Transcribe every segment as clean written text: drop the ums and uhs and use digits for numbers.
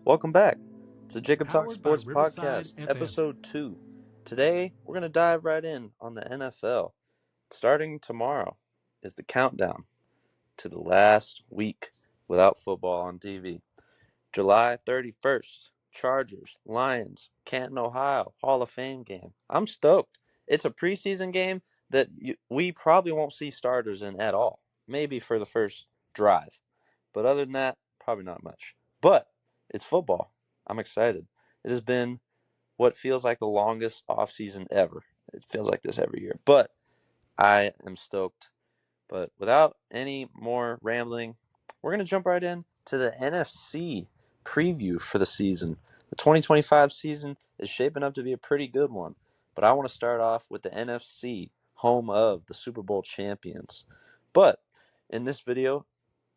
Welcome back. It's the Jacob Talk Powered by Sports Riverside Podcast, FM. Episode 2. Today, we're going to dive right in on the NFL. Starting tomorrow is the countdown to the last week without football on TV. July 31st, Chargers, Lions, Canton, Ohio, Hall of Fame game. I'm stoked. It's a preseason game that we probably won't see starters in at all. Maybe for the first drive. But other than that, probably not much. But it's football. I'm excited. It has been what feels like the longest offseason ever. It feels like this every year. But I am stoked. But without any more rambling, we're going to jump right in to the NFC preview for the season. The 2025 season is shaping up to be a pretty good one. But I want to start off with the NFC, home of the Super Bowl champions. But in this video,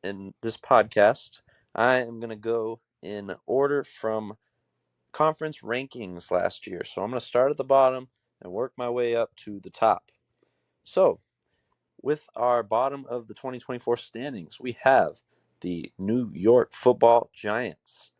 in this podcast, I am going to go in order from conference rankings last year. So I'm going to start at the bottom and work my way up to the top. So, with our bottom of the 2024 standings, we have the New York Football Giants.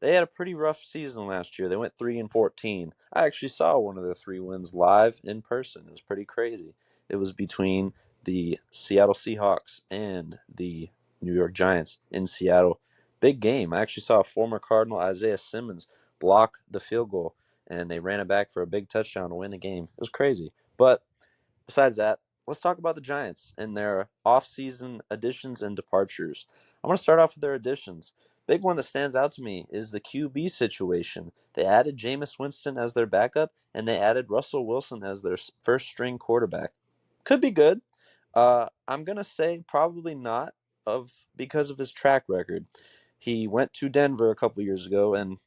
They had a pretty rough season last year. They went 3-14. I actually saw one of their 3 wins live in person. It was pretty crazy. It was between the Seattle Seahawks and the New York Giants in Seattle. Big game. I actually saw a former Cardinal, Isaiah Simmons, block the field goal, and they ran it back for a big touchdown to win the game. It was crazy. But besides that, let's talk about the Giants and their off-season additions and departures. I want to start off with their additions. Big one that stands out to me is the QB situation. They added Jameis Winston as their backup, and they added Russell Wilson as their first-string quarterback. Could be good. I'm going to say probably not because of his track record. He went to Denver a couple years ago, and,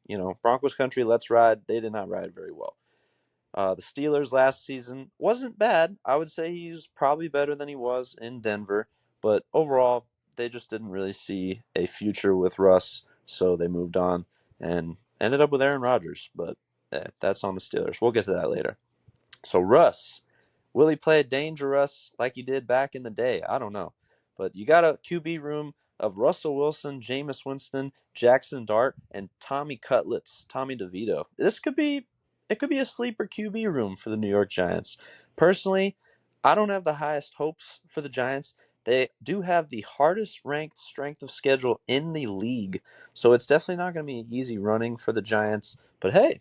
Broncos country, let's ride. They did not ride very well. The Steelers last season wasn't bad. I would say he's probably better than he was in Denver, but overall, they just didn't really see a future with Russ, so they moved on and ended up with Aaron Rodgers. But that's on the Steelers. We'll get to that later. So Russ, will he play dangerous like he did back in the day? I don't know, but you got a QB room of Russell Wilson, Jameis Winston, Jackson Dart, and Tommy Cutlets, Tommy DeVito. It could be a sleeper QB room for the New York Giants. Personally, I don't have the highest hopes for the Giants. They do have the hardest ranked strength of schedule in the league, so it's definitely not going to be easy running for the Giants. But hey,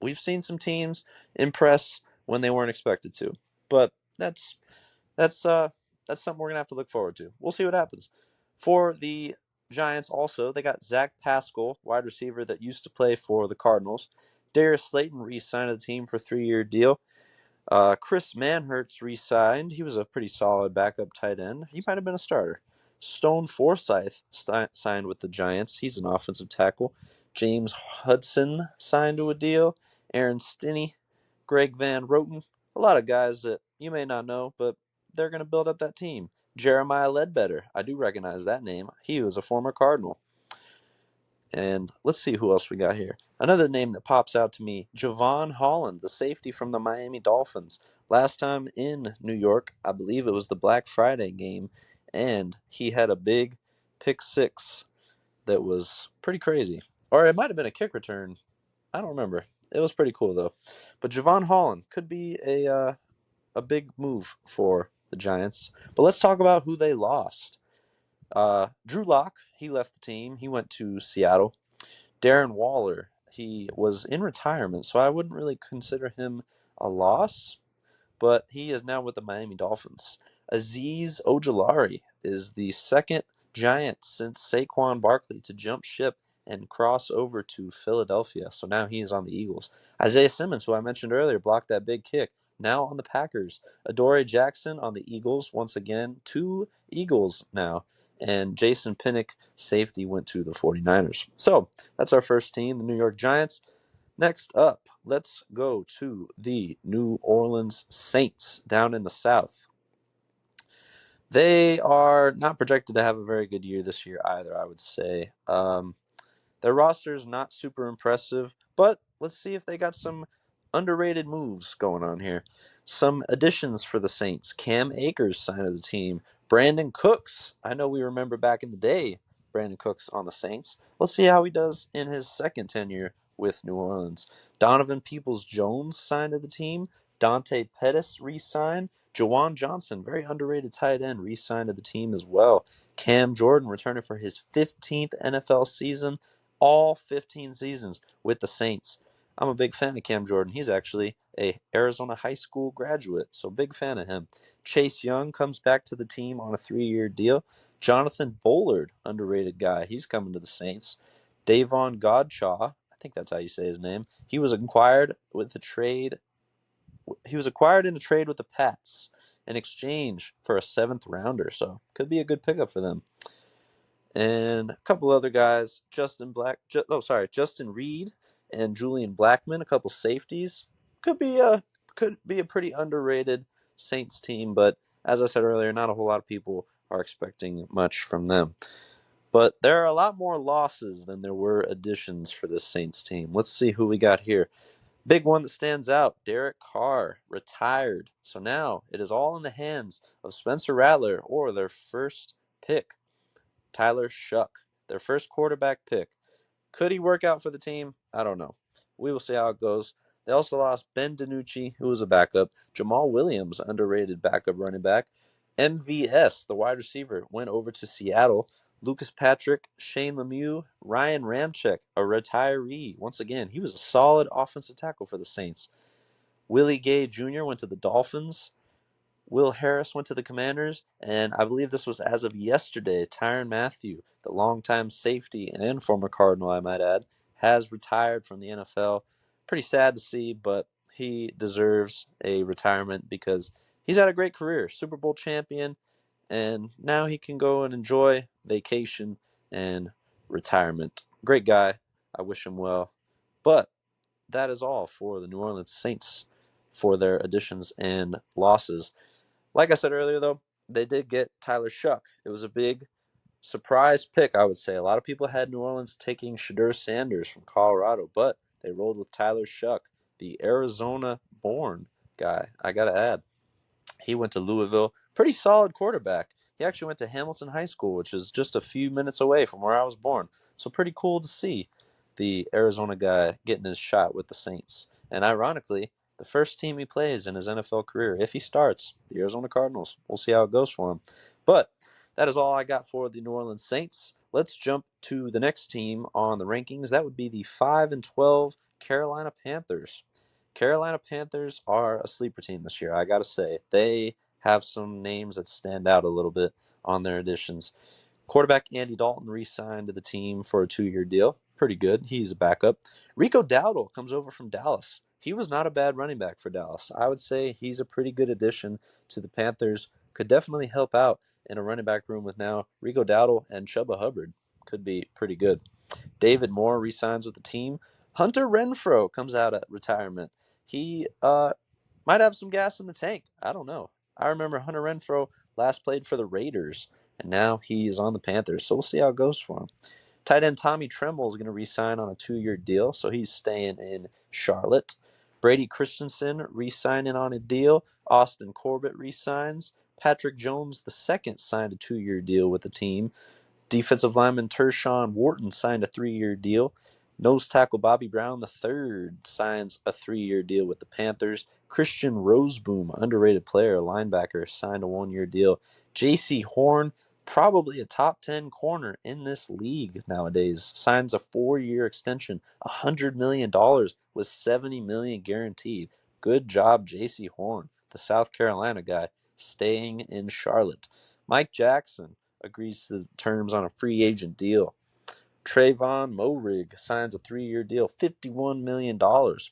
we've seen some teams impress when they weren't expected to. But that's uh that's something we're gonna have to look forward to. We'll see what happens. For the Giants also, they got Zach Pascal, wide receiver that used to play for the Cardinals. Darius Slayton re-signed the team for a 3-year deal. Chris Manhertz re-signed. He was a pretty solid backup tight end. He might have been a starter. Stone Forsythe signed with the Giants. He's an offensive tackle. James Hudson signed to a deal. Aaron Stinney, Greg Van Roten. A lot of guys that you may not know, but they're going to build up that team. Jeremiah Ledbetter. I do recognize that name. He was a former Cardinal. And let's see who else we got here. Another name that pops out to me, Javon Holland, the safety from the Miami Dolphins. Last time in New York, I believe it was the Black Friday game, and he had a big pick six that was pretty crazy. Or it might have been a kick return. I don't remember. It was pretty cool, though. But Javon Holland could be a big move for the Giants. But let's talk about who they lost. Drew Lock, he left the team. He went to Seattle. Darren Waller, he was in retirement, so I wouldn't really consider him a loss, but he is now with the Miami Dolphins. Azeez Ojulari is the second Giant since Saquon Barkley to jump ship and cross over to Philadelphia, so now he is on the Eagles. Isaiah Simmons, who I mentioned earlier, blocked that big kick, now on the Packers. Adoree Jackson on the Eagles once again, 2 Eagles now. And Jason Pinnock, safety, went to the 49ers. So that's our first team, the New York Giants. Next up, let's go to the New Orleans Saints down in the South. They are not projected to have a very good year this year either, I would say. Their roster is not super impressive, but let's see if they got some underrated moves going on here. Some additions for the Saints. Cam Akers signed to the team. Brandon Cooks, I know we remember back in the day, Brandon Cooks on the Saints. Let's see how he does in his second tenure with New Orleans. Donovan Peoples-Jones signed to the team. Dante Pettis re-signed. Jawan Johnson, very underrated tight end, re-signed to the team as well. Cam Jordan returning for his 15th NFL season, all 15 seasons with the Saints. I'm a big fan of Cam Jordan. He's actually a Arizona high school graduate, so big fan of him. Chase Young comes back to the team on a 3-year deal. Jonathan Bullard, underrated guy. He's coming to the Saints. Davon Godchaw, I think that's how you say his name. He was acquired with a trade. He was acquired in a trade with the Pats in exchange for a 7th rounder, so could be a good pickup for them. And a couple other guys, Justin Reed and Julian Blackmon, a couple safeties. Could be a pretty underrated Saints team, but as I said earlier, not a whole lot of people are expecting much from them. But there are a lot more losses than there were additions for this Saints team. Let's see who we got here. Big one that stands out, Derek Carr retired. So now it is all in the hands of Spencer Rattler or their first pick, Tyler Shuck, their first quarterback pick. Could he work out for the team? I don't know. We will see how it goes. They also lost Ben DiNucci, who was a backup. Jamal Williams, underrated backup running back. MVS, the wide receiver, went over to Seattle. Lucas Patrick, Shane Lemieux, Ryan Ramczyk, a retiree. Once again, he was a solid offensive tackle for the Saints. Willie Gay Jr. went to the Dolphins. Will Harris went to the Commanders, and I believe this was as of yesterday. Tyrann Mathieu, the longtime safety and former Cardinal, I might add, has retired from the NFL. Pretty sad to see, but he deserves a retirement because he's had a great career, Super Bowl champion, and now he can go and enjoy vacation and retirement. Great guy. I wish him well. But that is all for the New Orleans Saints for their additions and losses. Like I said earlier, though, they did get Tyler Shuck. It was a big surprise pick, I would say. A lot of people had New Orleans taking Shedeur Sanders from Colorado, but they rolled with Tyler Shuck, the Arizona-born guy. I got to add, he went to Louisville. Pretty solid quarterback. He actually went to Hamilton High School, which is just a few minutes away from where I was born. So pretty cool to see the Arizona guy getting his shot with the Saints. And ironically, the first team he plays in his NFL career, if he starts, the Arizona Cardinals. We'll see how it goes for him. But that is all I got for the New Orleans Saints. Let's jump to the next team on the rankings. That would be the 5-12 Carolina Panthers. Carolina Panthers are a sleeper team this year, I got to say. They have some names that stand out a little bit on their additions. Quarterback Andy Dalton re-signed to the team for a 2-year deal. Pretty good. He's a backup. Rico Dowdle comes over from Dallas. He was not a bad running back for Dallas. I would say he's a pretty good addition to the Panthers. Could definitely help out in a running back room with now Rico Dowdle and Chuba Hubbard. Could be pretty good. David Moore re-signs with the team. Hunter Renfrow comes out at retirement. He might have some gas in the tank. I don't know. I remember Hunter Renfrow last played for the Raiders, and now he's on the Panthers. So we'll see how it goes for him. Tight end Tommy Tremble is going to re-sign on a 2-year deal, so he's staying in Charlotte. Brady Christensen re-signing on a deal. Austin Corbett re-signs. Patrick Jones II signed a 2-year deal with the team. Defensive lineman Tershawn Wharton signed a 3-year deal. Nose tackle Bobby Brown III signs a 3-year deal with the Panthers. Christian Roseboom, underrated player, linebacker, signed a 1-year deal. J.C. Horn, probably a top 10 corner in this league nowadays, signs a 4-year extension, $100 million with $70 million guaranteed. Good job, J.C. Horn, the South Carolina guy, staying in Charlotte. Mike Jackson agrees to terms on a free agent deal. Trayvon Moehrig signs a 3-year deal, $51 million.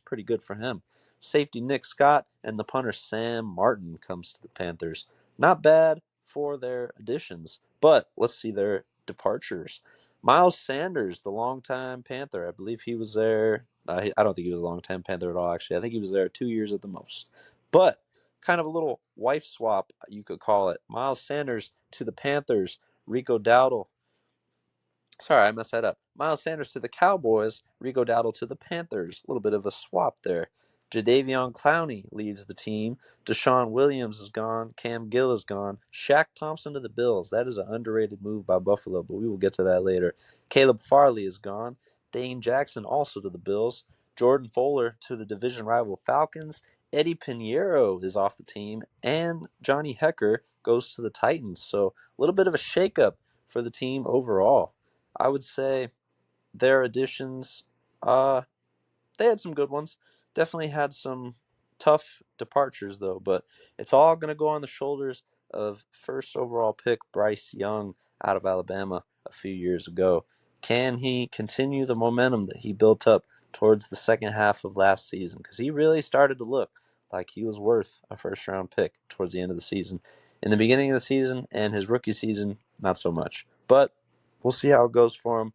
Pretty good for him. Safety Nick Scott and the punter Sam Martin comes to the Panthers. Not bad for their additions, but let's see their departures. Miles Sanders, the longtime Panther, I believe he was there. I don't think he was a longtime Panther at all, actually. I think he was there 2 years at the most. But kind of a little wife swap, you could call it. Miles Sanders to the Panthers. Rico Dowdle. Sorry, I messed that up. Miles Sanders to the Cowboys. Rico Dowdle to the Panthers. A little bit of a swap there. Jadeveon Clowney leaves the team. Deshaun Williams is gone. Cam Gill is gone. Shaq Thompson to the Bills. That is an underrated move by Buffalo, but we will get to that later. Caleb Farley is gone. Dane Jackson also to the Bills. Jordan Fuller to the division rival Falcons. Eddie Pinheiro is off the team. And Johnny Hecker goes to the Titans. So a little bit of a shakeup for the team overall. I would say their additions, they had some good ones. Definitely had some tough departures, though. But it's all going to go on the shoulders of first overall pick Bryce Young out of Alabama a few years ago. Can he continue the momentum that he built up towards the second half of last season? Because he really started to look like he was worth a first-round pick towards the end of the season. In the beginning of the season and his rookie season, not so much. But we'll see how it goes for him.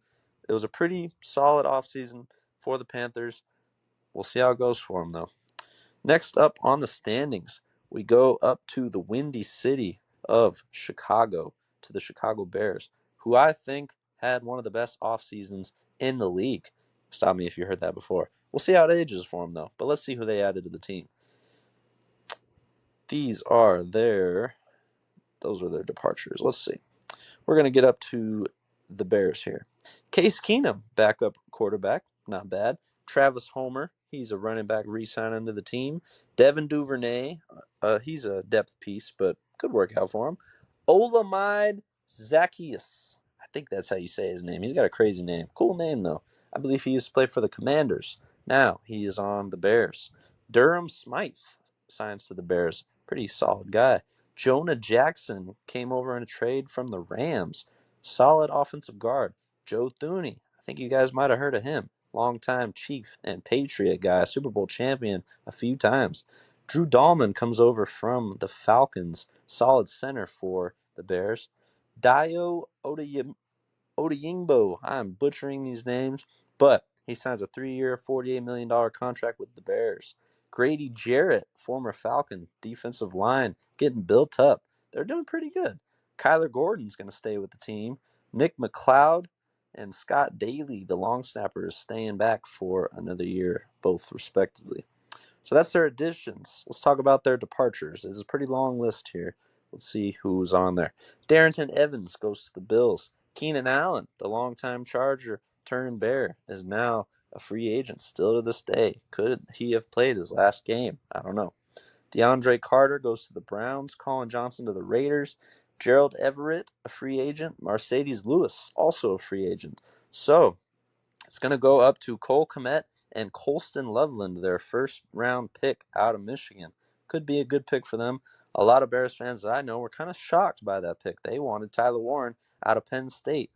It was a pretty solid offseason for the Panthers. We'll see how it goes for him, though. Next up on the standings, we go up to the Windy City of Chicago, to the Chicago Bears, who I think had one of the best off seasons in the league. Stop me if you heard that before. We'll see how it ages for them, though. But let's see who they added to the team. Those were their departures. Let's see. We're going to get up to the Bears here. Case Keenum, backup quarterback, not bad. Travis Homer, he's a running back re-signing to the team. Devin Duvernay, he's a depth piece, but could work out for him. Olamide Zaccheaus, I think that's how you say his name. He's got a crazy name. Cool name, though. I believe he used to play for the Commanders. Now he is on the Bears. Durham Smythe signs to the Bears. Pretty solid guy. Jonah Jackson came over in a trade from the Rams. Solid offensive guard. Joe Thuney, I think you guys might have heard of him. Longtime Chief and Patriot guy, Super Bowl champion a few times. Drew Dahlman comes over from the Falcons. Solid center for the Bears. Dio Odeyingbo, I'm butchering these names, but he signs a 3-year, $48 million contract with the Bears. Grady Jarrett, former Falcon, defensive line, getting built up. They're doing pretty good. Kyler Gordon's going to stay with the team. Nick McLeod and Scott Daly, the long snapper, is staying back for another year, both respectively. So that's their additions. Let's talk about their departures. It's a pretty long list here. Let's see who's on there. Darrington Evans goes to the Bills. Keenan Allen, the longtime Charger turned Bear, is now a free agent still to this day. Could he have played his last game? I don't know. DeAndre Carter goes to the Browns. Colin Johnson to the Raiders. Gerald Everett, a free agent. Mercedes Lewis, also a free agent. So it's going to go up to Cole Kmet and Colston Loveland, their first-round pick out of Michigan. Could be a good pick for them. A lot of Bears fans that I know were kind of shocked by that pick. They wanted Tyler Warren out of Penn State.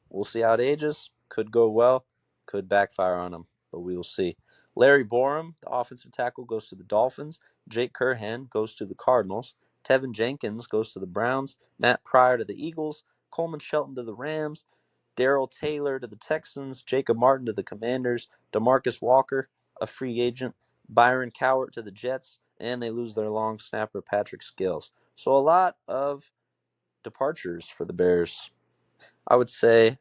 We'll see how it ages. Could go well. Could backfire on them, but we will see. Larry Borum, the offensive tackle, goes to the Dolphins. Jake Curhan goes to the Cardinals. Tevin Jenkins goes to the Browns. Matt Pryor to the Eagles. Coleman Shelton to the Rams. Darrell Taylor to the Texans. Jacob Martin to the Commanders. DeMarcus Walker, a free agent. Byron Cowart to the Jets. And they lose their long snapper, Patrick Scales. So a lot of departures for the Bears. I would say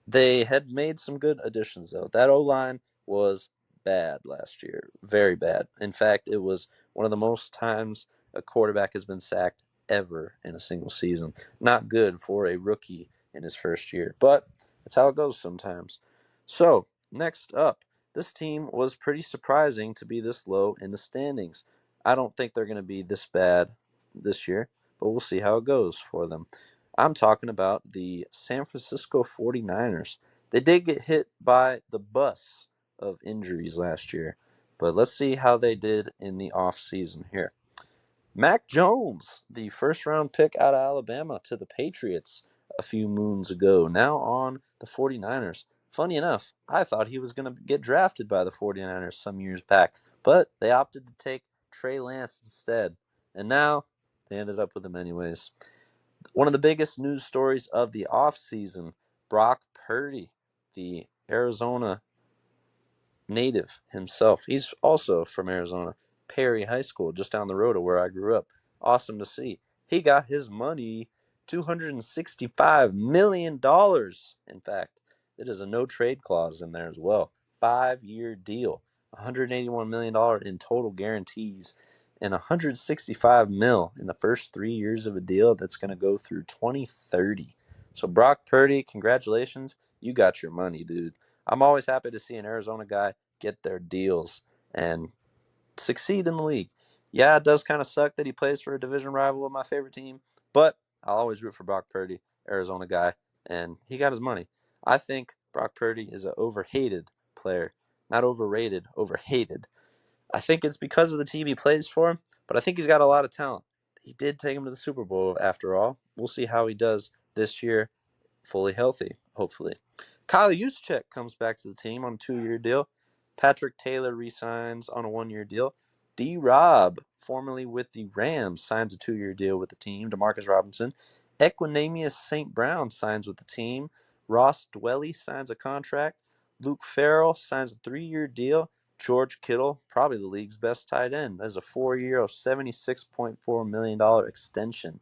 they had made some good additions, though. That O-line was bad last year. Very bad. In fact, it was one of the most times a quarterback has been sacked ever in a single season. Not good for a rookie in his first year, but that's how it goes sometimes. So, next up, this team was pretty surprising to be this low in the standings. I don't think they're going to be this bad this year, but we'll see how it goes for them. I'm talking about the San Francisco 49ers. They did get hit by the bus of injuries last year, but let's see how they did in the offseason here. Mac Jones, the first-round pick out of Alabama to the Patriots a few moons ago, now on the 49ers. Funny enough, I thought he was going to get drafted by the 49ers some years back, but they opted to take Trey Lance instead, and now they ended up with him anyways. One of the biggest news stories of the offseason, Brock Purdy, the Arizona native himself. He's also from Arizona, Perry High School, just down the road of where I grew up. Awesome to see. He got his money, $265 million. In fact, it is a no-trade clause in there as well. 5-year deal, $181 million in total guarantees, and $165 million in the first 3 years of a deal that's going to go through 2030. So Brock Purdy, congratulations. You got your money, dude. I'm always happy to see an Arizona guy get their deals and succeed in the league. Yeah, it does kind of suck that he plays for a division rival of my favorite team, but I'll always root for Brock Purdy, Arizona guy, and he got his money. I think Brock Purdy is an overhated player. Not overrated, overhated. I think it's because of the team he plays for, but I think he's got a lot of talent. He did take him to the Super Bowl after all. We'll see how he does this year, fully healthy, hopefully. Kyle Juszczyk comes back to the team on a 2-year deal. Patrick Taylor re-signs on a 1-year deal. D-Rob, formerly with the Rams, signs a 2-year deal with the team. DeMarcus Robinson. Equanimeous St. Brown signs with the team. Ross Dwelly signs a contract. Luke Farrell signs a 3-year deal. George Kittle, probably the league's best tight end. That's a 4-year, $76.4 million extension.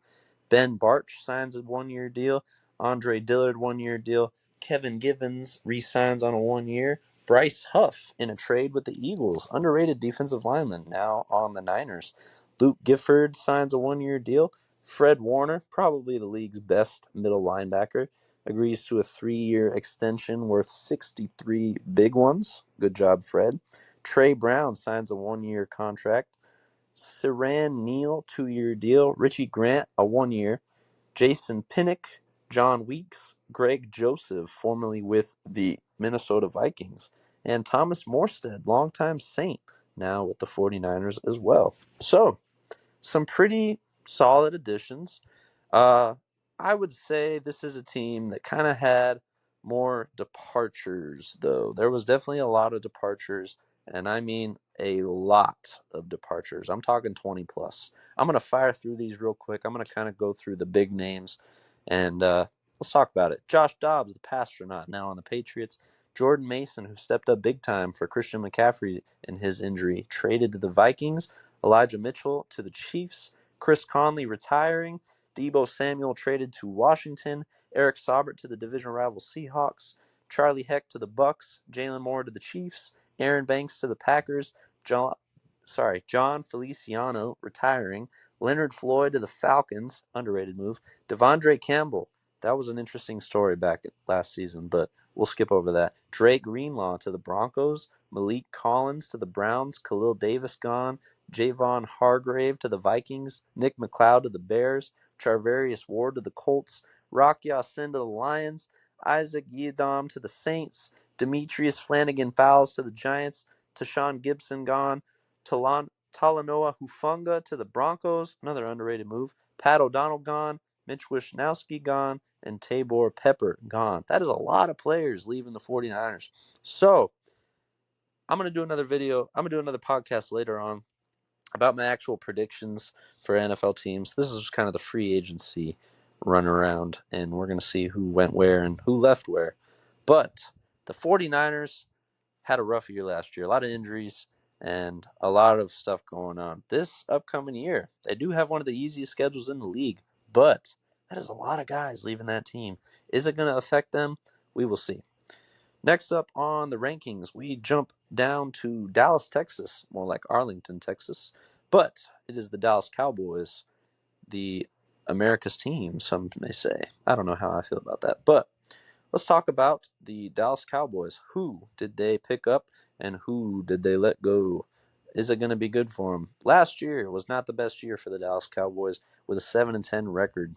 Ben Bartch signs a 1-year deal. Andre Dillard, 1-year deal. Kevin Givens re-signs on a 1-year. Bryce Huff in a trade with the Eagles. Underrated defensive lineman, now on the Niners. Luke Gifford signs a 1-year deal. Fred Warner, probably the league's best middle linebacker, agrees to a 3-year extension worth 63 big ones. Good job, Fred. Trey Brown signs a 1-year contract. Siran Neal, 2-year deal. Richie Grant, a 1-year. Jason Pinnock, John Weeks, Greg Joseph, formerly with the Minnesota Vikings, and Thomas Morstead, longtime Saint, now with the 49ers as well. So, some pretty solid additions. Uh, I would say this is a team that kind of had more departures, though. There was definitely a lot of departures, and I mean a lot of departures. I'm talking 20 plus. I'm going to fire through these real quick. I'm going to kind of go through the big names, and let's talk about it. Josh Dobbs, the pastronaut, now on the Patriots. Jordan Mason, who stepped up big time for Christian McCaffrey in his injury, traded to the Vikings. Elijah Mitchell to the Chiefs. Chris Conley retiring. Deebo Samuel traded to Washington. Eric Saubert to the division rival Seahawks. Charlie Heck to the Bucks. Jalen Moore to the Chiefs. Aaron Banks to the Packers. John Feliciano retiring. Leonard Floyd to the Falcons. Underrated move. Devondre Campbell. That was an interesting story back last season, but we'll skip over that. Dre Greenlaw to the Broncos. Malik Collins to the Browns. Khalil Davis gone. Javon Hargrave to the Vikings. Nick McLeod to the Bears. Charvarius Ward to the Colts. Rock Ya-Sin to the Lions. Isaac Yiadom to the Saints. Demetrius Flanagan-Fowles to the Giants. Tashawn Gibson gone. Talanoa Hufanga to the Broncos. Another underrated move. Pat O'Donnell gone. Mitch Wishnowsky gone. And Tabor Pepper gone. That is a lot of players leaving the 49ers. So, I'm going to do another video. I'm going to do another podcast later on about my actual predictions for NFL teams. This is just kind of the free agency run around, and we're going to see who went where and who left where. But the 49ers had a rough year last year, a lot of injuries and a lot of stuff going on. This upcoming year, they do have one of the easiest schedules in the league, but that is a lot of guys leaving that team. Is it going to affect them? We will see. Next up on the rankings, we jump down to Dallas, Texas, more like Arlington, Texas. But it is the Dallas Cowboys, the America's team, some may say. I don't know how I feel about that. But let's talk about the Dallas Cowboys. Who did they pick up and who did they let go? Is it going to be good for them? Last year was not the best year for the Dallas Cowboys with a 7-10 record.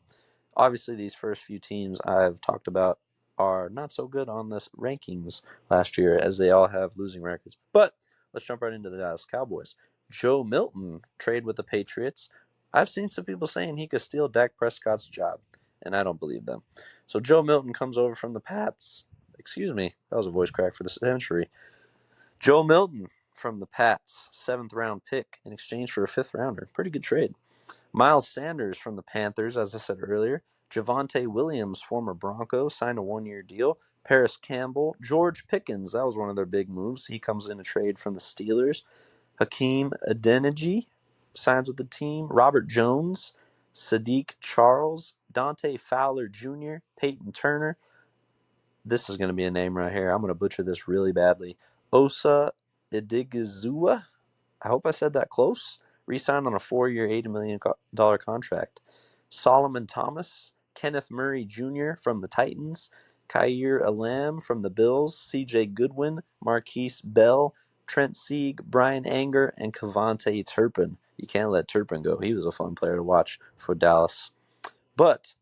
Obviously, these first few teams I've talked about are not so good on the rankings last year, as they all have losing records. But let's jump right into the Dallas Cowboys. Joe Milton trade with the Patriots. I've seen some people saying he could steal Dak Prescott's job, and I don't believe them. So Joe Milton comes over from the Pats. Excuse me, that was a voice crack for the century. Joe Milton from the Pats, 7th-round pick in exchange for a 5th-rounder. Pretty good trade. Miles Sanders from the Panthers, as I said earlier. Javonte Williams, former Bronco, signed a 1-year deal. Paris Campbell. George Pickens, that was one of their big moves. He comes in a trade from the Steelers. Hakeem Adeniji signs with the team. Robert Jones. Sadiq Charles. Dante Fowler Jr. Peyton Turner. This is going to be a name right here. I'm going to butcher this really badly. Osa Idigizua, I hope I said that close, re-signed on a 4-year, $80 million contract. Solomon Thomas, Kenneth Murray Jr. from the Titans, Khair Elam from the Bills, C.J. Goodwin, Marquise Bell, Trent Sieg, Brian Anger, and Cavante Turpin. You can't let Turpin go. He was a fun player to watch for Dallas. But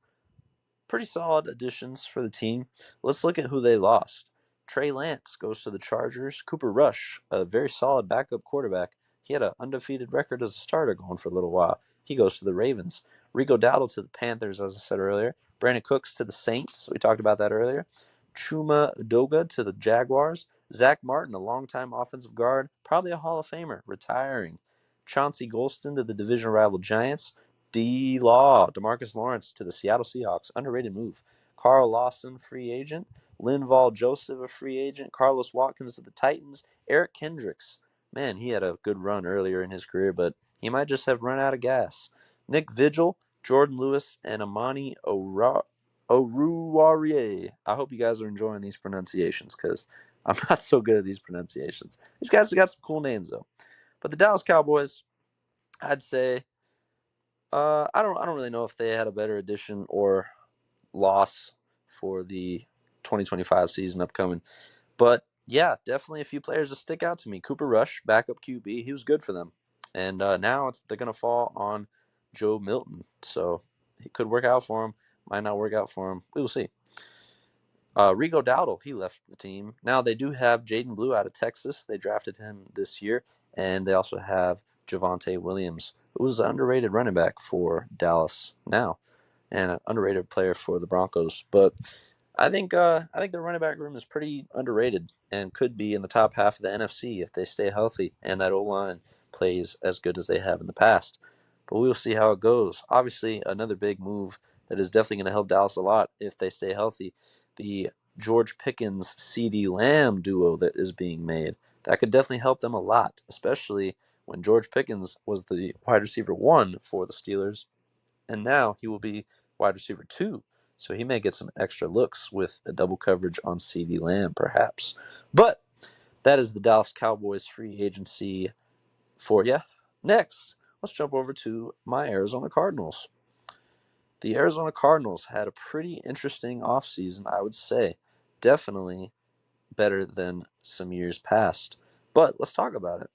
pretty solid additions for the team. Let's look at who they lost. Trey Lance goes to the Chargers. Cooper Rush, a very solid backup quarterback. He had an undefeated record as a starter going for a little while. He goes to the Ravens. Rico Dowdle to the Panthers, as I said earlier. Brandon Cooks to the Saints. We talked about that earlier. Chuma Doga to the Jaguars. Zach Martin, a longtime offensive guard, probably a Hall of Famer, retiring. Chauncey Golston to the division rival Giants. D-Law, DeMarcus Lawrence to the Seattle Seahawks. Underrated move. Carl Lawson, free agent. Linval Joseph, a free agent. Carlos Watkins to the Titans. Eric Kendricks. Man, he had a good run earlier in his career, but he might just have run out of gas. Nick Vigil, Jordan Lewis, and Amani Oruwariye. I hope you guys are enjoying these pronunciations because I'm not so good at these pronunciations. These guys have got some cool names, though. But the Dallas Cowboys, I'd say I don't really know if they had a better addition or loss for the 2025 season upcoming. But yeah, definitely a few players that stick out to me. Cooper Rush, backup QB, he was good for them. And now they're going to fall on Joe Milton. So it could work out for him, might not work out for him. We will see. Rico Dowdle, he left the team. Now they do have Jaden Blue out of Texas. They drafted him this year. And they also have Javonte Williams, who was an underrated running back for Dallas now and an underrated player for the Broncos. But I think the running back room is pretty underrated and could be in the top half of the NFC if they stay healthy and that O-line plays as good as they have in the past. But we will see how it goes. Obviously, another big move that is definitely going to help Dallas a lot if they stay healthy. The George Pickens CeeDee Lamb duo that is being made. That could definitely help them a lot, especially when George Pickens was the wide receiver 1 for the Steelers, and now he will be wide receiver 2. So he may get some extra looks with a double coverage on CeeDee Lamb, perhaps. But that is the Dallas Cowboys free agency for you. Next, let's jump over to my Arizona Cardinals. The Arizona Cardinals had a pretty interesting offseason, I would say. Definitely better than some years past. But let's talk about it.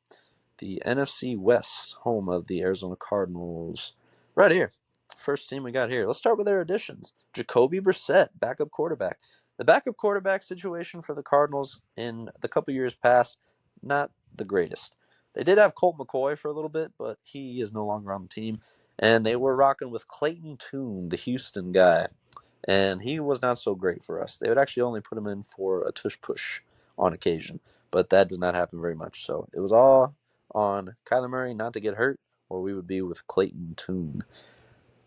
The NFC West, home of the Arizona Cardinals. Right here. First team we got here. Let's start with their additions. Jacoby Brissett, backup quarterback. The backup quarterback situation for the Cardinals in the couple years past, not the greatest. They did have Colt McCoy for a little bit, but he is no longer on the team. And they were rocking with Clayton Tune, the Houston guy. And he was not so great for us. They would actually only put him in for a tush push on occasion, but that did not happen very much. So it was all on Kyler Murray not to get hurt, or we would be with Clayton Tune.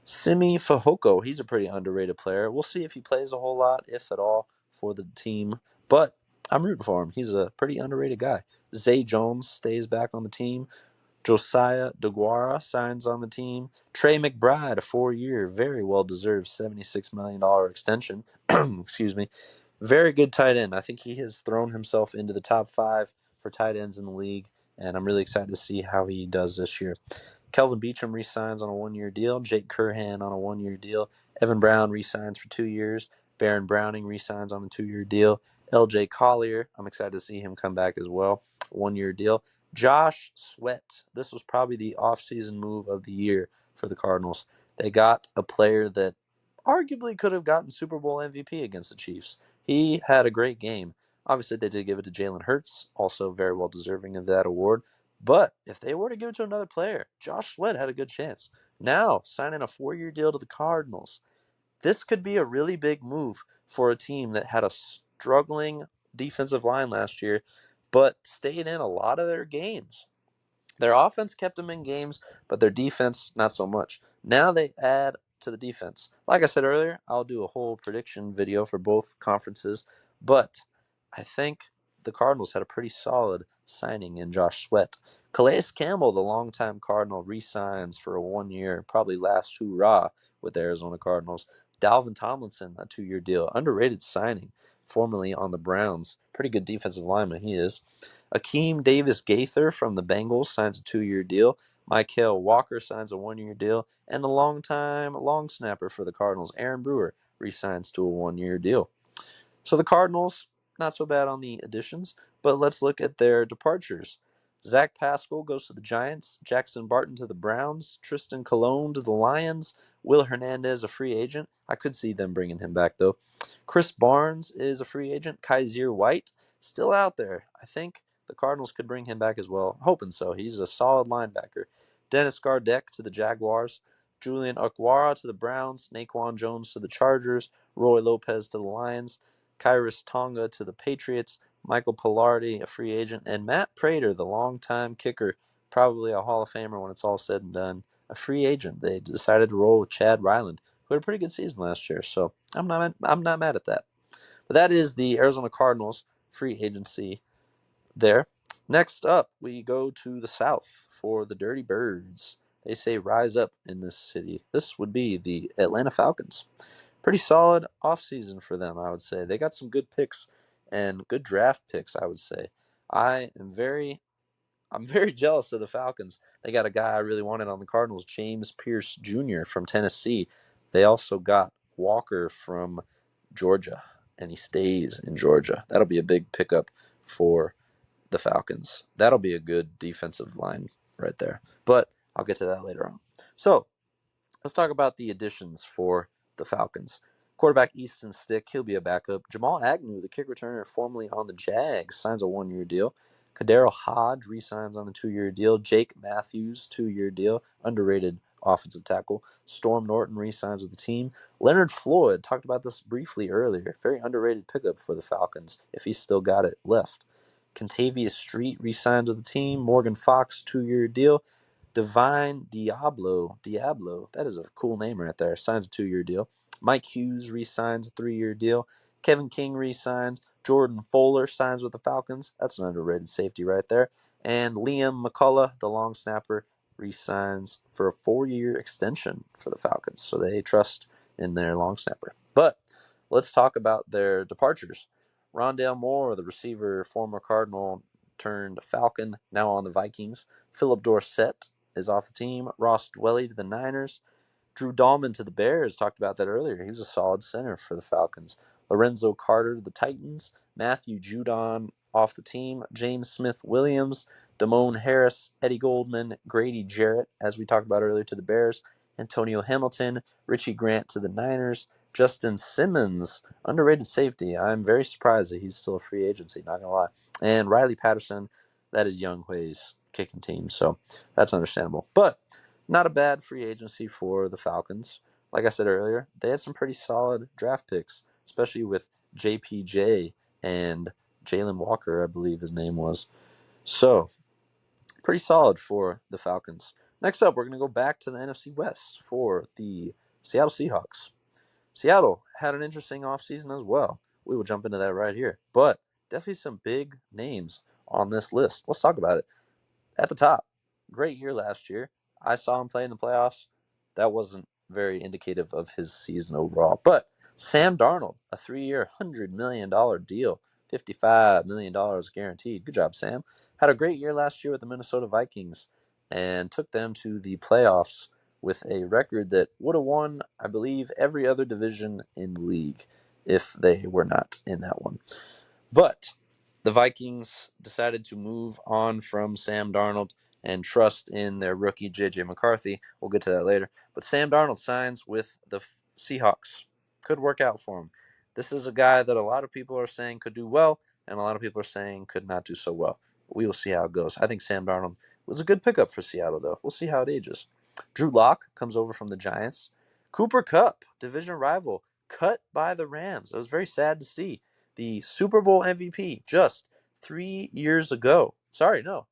Simi Fehoko, he's a pretty underrated player. We'll see if he plays a whole lot, if at all, for the team. But I'm rooting for him. He's a pretty underrated guy. Zay Jones stays back on the team. Josiah DeGuara signs on the team. Trey McBride, a 4-year, very well-deserved $76 million extension. Excuse me. Very good tight end. I think he has thrown himself into the top 5 for tight ends in the league, and I'm really excited to see how he does this year. Kelvin Beachum re-signs on a 1-year deal. Jake Curhan on a 1-year deal. Evan Brown re-signs for 2 years. Baron Browning re-signs on a 2-year deal. LJ Collier, I'm excited to see him come back as well. 1-year deal. Josh Sweat. This was probably the offseason move of the year for the Cardinals. They got a player that arguably could have gotten Super Bowl MVP against the Chiefs. He had a great game. Obviously, they did give it to Jalen Hurts, also very well deserving of that award. But if they were to give it to another player, Josh Sweat had a good chance. Now, signing a 4-year deal to the Cardinals. This could be a really big move for a team that had a struggling defensive line last year, but stayed in a lot of their games. Their offense kept them in games, but their defense, not so much. Now they add to the defense. Like I said earlier, I'll do a whole prediction video for both conferences, but I think the Cardinals had a pretty solid signing in Josh Sweat. Calais Campbell, the longtime Cardinal, re-signs for a 1-year, probably last hoorah with the Arizona Cardinals. Dalvin Tomlinson, a 2-year deal. Underrated signing. formerly on the Browns. Pretty good defensive lineman he is. Akeem Davis-Gaither from the Bengals signs a 2-year deal. Mykal Walker signs a 1-year deal. And a longtime long snapper for the Cardinals, Aaron Brewer, re-signs to a 1-year deal. So the Cardinals, not so bad on the additions, but let's look at their departures. Zach Pascal goes to the Giants, Jackson Barton to the Browns, Tristan Colon to the Lions, Will Hernandez a free agent. I could see them bringing him back, though. Chris Barnes is a free agent. Kaiser White, still out there. I think the Cardinals could bring him back as well. Hoping so. He's a solid linebacker. Dennis Gardeck to the Jaguars, Julian Okwara to the Browns, Naquan Jones to the Chargers, Roy Lopez to the Lions, Kyrus Tonga to the Patriots, Michael Pilardi, a free agent, and Matt Prater, the longtime kicker, probably a Hall of Famer when it's all said and done, a free agent. They decided to roll with Chad Ryland, who had a pretty good season last year, so I'm not mad at that. But that is the Arizona Cardinals free agency there. Next up, we go to the South for the Dirty Birds. They say rise up in this city. This would be the Atlanta Falcons. Pretty solid offseason for them, I would say. They got some good picks and good draft picks, I would say. I'm very jealous of the Falcons. They got a guy I really wanted on the Cardinals, James Pierce Jr. from Tennessee. They also got Walker from Georgia, and he stays in Georgia. That'll be a big pickup for the Falcons. That'll be a good defensive line right there. But I'll get to that later on. So let's talk about the additions for the Falcons. Quarterback Easton Stick, he'll be a backup. Jamal Agnew, the kick returner formerly on the Jags, signs a 1-year deal. Kadero Hodge re-signs on a 2-year deal. Jake Matthews, 2-year deal. Underrated offensive tackle. Storm Norton re-signs with the team. Leonard Floyd, talked about this briefly earlier. Very underrated pickup for the Falcons, if he's still got it left. Contavious Street re-signs with the team. Morgan Fox, 2-year deal. Divine Diablo, that is a cool name right there, signs a 2-year deal. Mike Hughes re-signs a 3-year deal. Kevin King re-signs. Jordan Fuller signs with the Falcons. That's an underrated safety right there. And Liam McCullough, the long snapper, re-signs for a 4-year extension for the Falcons. So they trust in their long snapper. But let's talk about their departures. Rondale Moore, the receiver, former Cardinal turned Falcon, now on the Vikings. Philip Dorsett is off the team. Ross Dwelly to the Niners. Drew Dahlman to the Bears. Talked about that earlier. He was a solid center for the Falcons. Lorenzo Carter to the Titans. Matthew Judon off the team. James Smith-Williams. Damone Harris. Eddie Goldman. Grady Jarrett, as we talked about earlier, to the Bears. Antonio Hamilton. Richie Grant to the Niners. Justin Simmons, underrated safety. I'm very surprised that he's still a free agency, not going to lie. And Riley Patterson, that is Young Hui's kicking team, so that's understandable. But not a bad free agency for the Falcons. Like I said earlier, they had some pretty solid draft picks, especially with JPJ and Jalen Walker, I believe his name was. So, pretty solid for the Falcons. Next up, we're going to go back to the NFC West for the Seattle Seahawks. Seattle had an interesting offseason as well. We will jump into that right here. But definitely some big names on this list. Let's talk about it. At the top, great year last year. I saw him play in the playoffs. That wasn't very indicative of his season overall. But Sam Darnold, a 3-year, $100 million deal, $55 million guaranteed. Good job, Sam. Had a great year last year with the Minnesota Vikings and took them to the playoffs with a record that would have won, I believe, every other division in the league if they were not in that one. But the Vikings decided to move on from Sam Darnold and trust in their rookie, J.J. McCarthy. We'll get to that later. But Sam Darnold signs with the Seahawks. Could work out for him. This is a guy that a lot of people are saying could do well, and a lot of people are saying could not do so well. We will see how it goes. I think Sam Darnold was a good pickup for Seattle, though. We'll see how it ages. Drew Lock comes over from the Giants. Cooper Kupp, division rival, cut by the Rams. It was very sad to see. The Super Bowl MVP just 3 years ago. Sorry, no.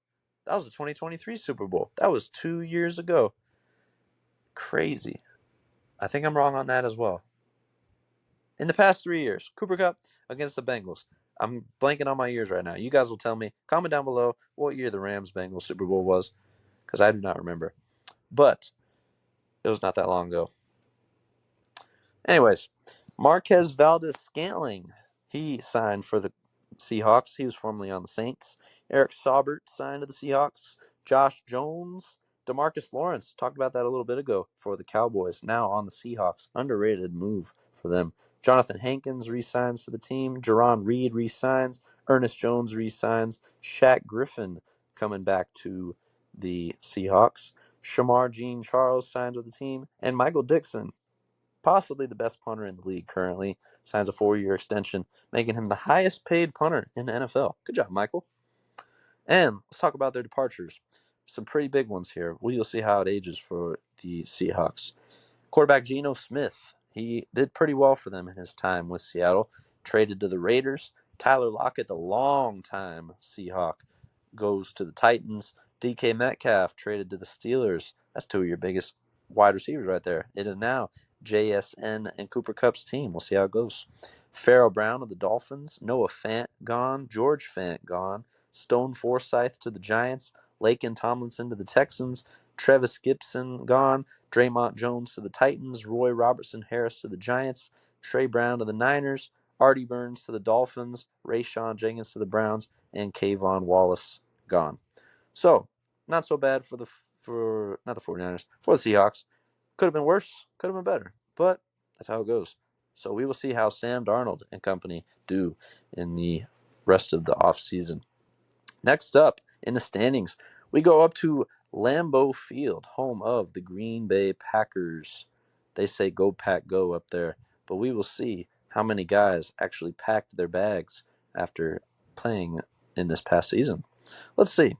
That was the 2023 Super Bowl. That was 2 years ago. Crazy. I think I'm wrong on that as well. In the past 3 years, Cooper Kupp against the Bengals. I'm blanking on my years right now. You guys will tell me. Comment down below what year the Rams-Bengals Super Bowl was, because I do not remember. But it was not that long ago. Anyways, Marquez Valdez-Scantling. he signed for the Seahawks. He was formerly on the Saints. Eric Saubert signed to the Seahawks. Josh Jones, DeMarcus Lawrence, talked about that a little bit ago for the Cowboys, now on the Seahawks. Underrated move for them. Jonathan Hankins re-signs to the team. Jerron Reed re-signs. Ernest Jones re-signs. Shaq Griffin coming back to the Seahawks. Shamar Jean Charles signed with the team. And Michael Dixon, possibly the best punter in the league currently, signs a 4-year extension, making him the highest paid punter in the NFL. Good job, Michael. And let's talk about their departures. Some pretty big ones here. We'll see how it ages for the Seahawks. Quarterback Geno Smith, he did pretty well for them in his time with Seattle. Traded to the Raiders. Tyler Lockett, the long-time Seahawk, goes to the Titans. DK Metcalf traded to the Steelers. That's two of your biggest wide receivers right there. It is now JSN and Cooper Kupp's team. We'll see how it goes. Pharaoh Brown of the Dolphins. Noah Fant gone. George Fant gone. Stone Forsythe to the Giants. Laken Tomlinson to the Texans. Trevis Gibson gone. Draymond Jones to the Titans. Roy Robertson Harris to the Giants. Trey Brown to the Niners. Artie Burns to the Dolphins. Rayshawn Jenkins to the Browns. And Kayvon Wallace gone. So, not so bad for not the 49ers, for the Seahawks. Could have been worse, could have been better, but that's how it goes. So we will see how Sam Darnold and company do in the rest of the offseason. Next up in the standings, we go up to Lambeau Field, home of the Green Bay Packers. They say go Pack go up there, but we will see how many guys actually packed their bags after playing in this past season. Let's see.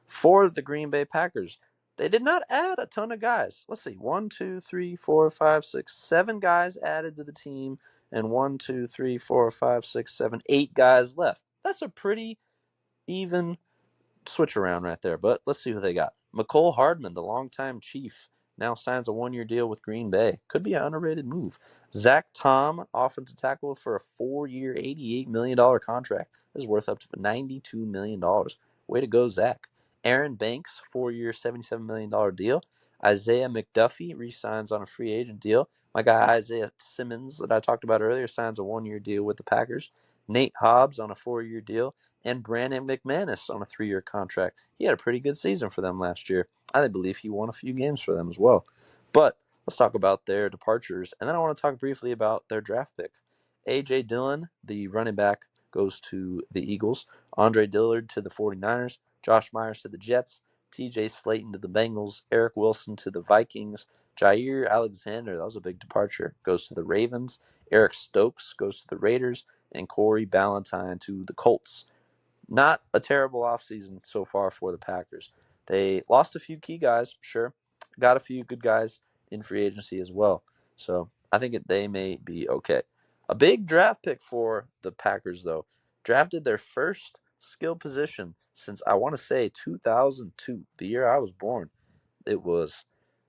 For the Green Bay Packers, they did not add a ton of guys. Let's see. 1, 2, 3, 4, 5, 6, 7 guys added to the team, and 1, 2, 3, 4, 5, 6, 7, 8 guys left. That's a pretty even switch around right there, but let's see who they got. McCole Hardman, the longtime Chief, now signs a 1-year deal with Green Bay. Could be an underrated move. Zach Tom, offensive tackle for a 4-year, $88 million contract. This is worth up to $92 million. Way to go, Zach. Aaron Banks, 4-year, $77 million deal. Isaiah McDuffie re-signs on a free agent deal. My guy Isaiah Simmons that I talked about earlier signs a 1-year deal with the Packers. Nate Hobbs on a 4-year deal. And Brandon McManus on a 3-year contract. He had a pretty good season for them last year. I believe he won a few games for them as well. But let's talk about their departures, and then I want to talk briefly about their draft pick. A.J. Dillon, the running back, goes to the Eagles. Andre Dillard to the 49ers. Josh Myers to the Jets. T.J. Slayton to the Bengals. Eric Wilson to the Vikings. Jair Alexander, that was a big departure, goes to the Ravens. Eric Stokes goes to the Raiders. And Corey Ballantyne to the Colts. Not a terrible offseason so far for the Packers. They lost a few key guys, sure. Got a few good guys in free agency as well. So I think they may be okay. A big draft pick for the Packers, though. Drafted their first skill position since, I want to say, 2002, the year I was born. It was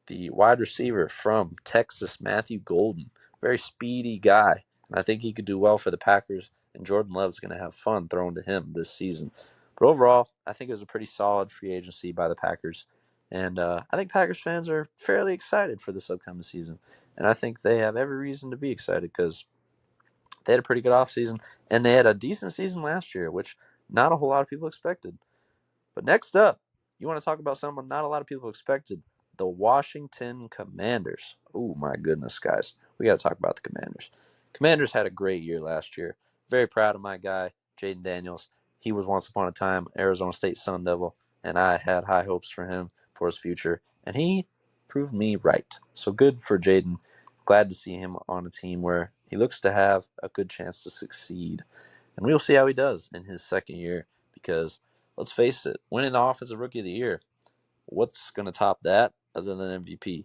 the wide receiver from Texas, Matthew Golden. Very speedy guy. And I think he could do well for the Packers, and Jordan Love's going to have fun throwing to him this season. But overall, I think it was a pretty solid free agency by the Packers. And I think Packers fans are fairly excited for this upcoming season. And I think they have every reason to be excited because they had a pretty good offseason, and they had a decent season last year, which not a whole lot of people expected. But next up, you want to talk about someone not a lot of people expected. The Washington Commanders. Oh, my goodness, guys. We got to talk about the Commanders. Commanders had a great year last year. Very proud of my guy, Jaden Daniels. He was once upon a time Arizona State Sun Devil, and I had high hopes for him for his future, and he proved me right. So good for Jaden. Glad to see him on a team where he looks to have a good chance to succeed. And we'll see how he does in his second year because, let's face it, winning the Offensive Rookie of the Year, what's going to top that other than MVP?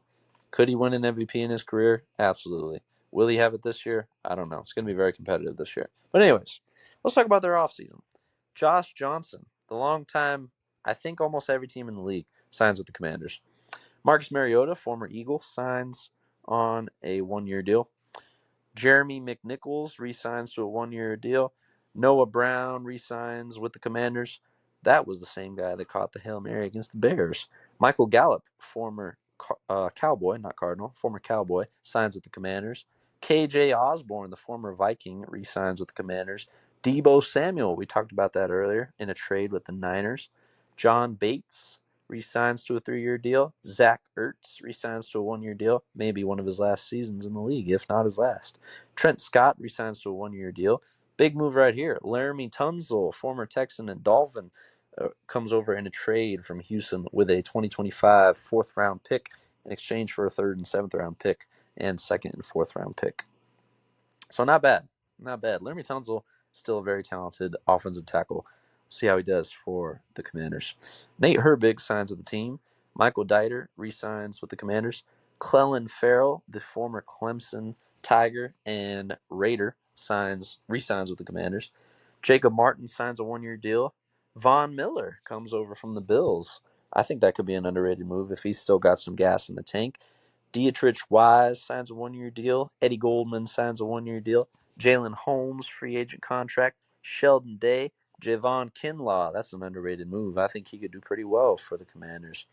Could he win an MVP in his career? Absolutely. Will he have it this year? I don't know. It's going to be very competitive this year. But anyways, let's talk about their offseason. Josh Johnson, the long-time, I think almost every team in the league, signs with the Commanders. Marcus Mariota, former Eagle, signs on a 1-year deal. Jeremy McNichols re-signs to a 1-year deal. Noah Brown re-signs with the Commanders. That was the same guy that caught the Hail Mary against the Bears. Michael Gallup, former Cowboy, not Cardinal, former Cowboy, signs with the Commanders. KJ Osborne, the former Viking, re-signs with the Commanders. Deebo Samuel, we talked about that earlier, in a trade with the Niners. John Bates re-signs to a 3-year deal. Zach Ertz re-signs to a 1-year deal. Maybe one of his last seasons in the league, if not his last. Trent Scott re-signs to a 1-year deal. Big move right here. Laramie Tunsil, former Texan and Dolphin, comes over in a trade from Houston with a 2025 fourth-round pick in exchange for a third and seventh-round pick and second and fourth-round pick. So not bad. Not bad. Laramie Tunsil, still a very talented offensive tackle. See how he does for the Commanders. Nate Herbig signs with the team. Michael Dieter re-signs with the Commanders. Clellan Ferrell, the former Clemson Tiger and Raider, re-signs with the Commanders. Jacob Martin signs a 1-year deal. Von Miller comes over from the Bills. I think that could be an underrated move if he's still got some gas in the tank. Dietrich Wise signs a 1-year deal. Eddie Goldman signs a 1-year deal. Jalen Holmes, free agent contract. Sheldon Day. Javon Kinlaw, that's an underrated move. I think he could do pretty well for the Commanders.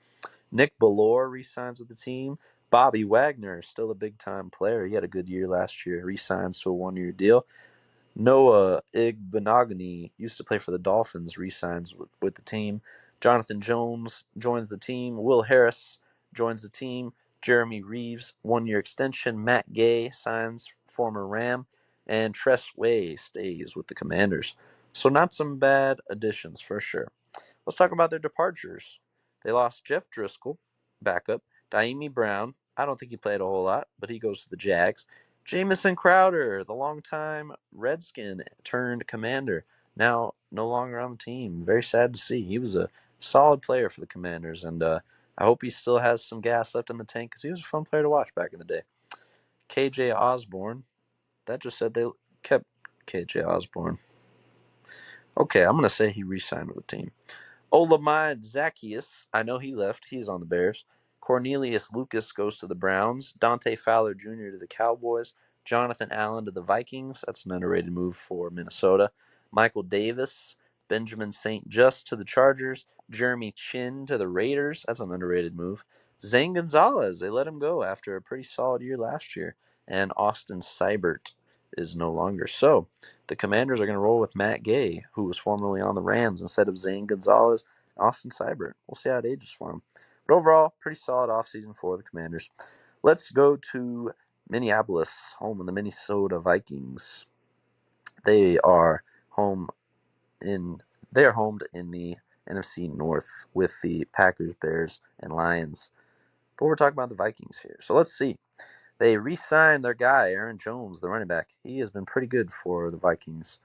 Nick Ballore re-signs with the team. Bobby Wagner, still a big-time player. He had a good year last year. Re-signs to a 1-year deal. Noah Igbenogany used to play for the Dolphins, re-signs with the team. Jonathan Jones joins the team. Will Harris joins the team. Jeremy Reeves, 1-year extension. Matt Gay signs, former Ram. And Tress Way stays with the Commanders. So not some bad additions for sure. Let's talk about their departures. They lost Jeff Driscoll, backup. Daimi Brown, I don't think he played a whole lot, but he goes to the Jags. Jamison Crowder, the longtime Redskin turned Commander, now no longer on the team. Very sad to see. He was a solid player for the Commanders, and I hope he still has some gas left in the tank because he was a fun player to watch back in the day. KJ Osborne, that just said they kept KJ Osborne. Okay, I'm going to say he re-signed with the team. Olamide Zacchaeus, I know he left. He's on the Bears. Cornelius Lucas goes to the Browns. Dante Fowler Jr. to the Cowboys. Jonathan Allen to the Vikings. That's an underrated move for Minnesota. Michael Davis, Benjamin St. Just to the Chargers. Jeremy Chin to the Raiders. That's an underrated move. Zane Gonzalez, they let him go after a pretty solid year last year. And Austin Seibert is no longer. So the Commanders are going to roll with Matt Gay, who was formerly on the Rams, instead of Zane Gonzalez, Austin Seibert. We'll see how it ages for him. But overall, pretty solid offseason for the Commanders. Let's go to Minneapolis, home of the Minnesota Vikings. They are homed in the NFC North with the Packers, Bears, and Lions. But we're talking about the Vikings here. So let's see. They re-signed their guy, Aaron Jones, the running back. He has been pretty good for the Vikings.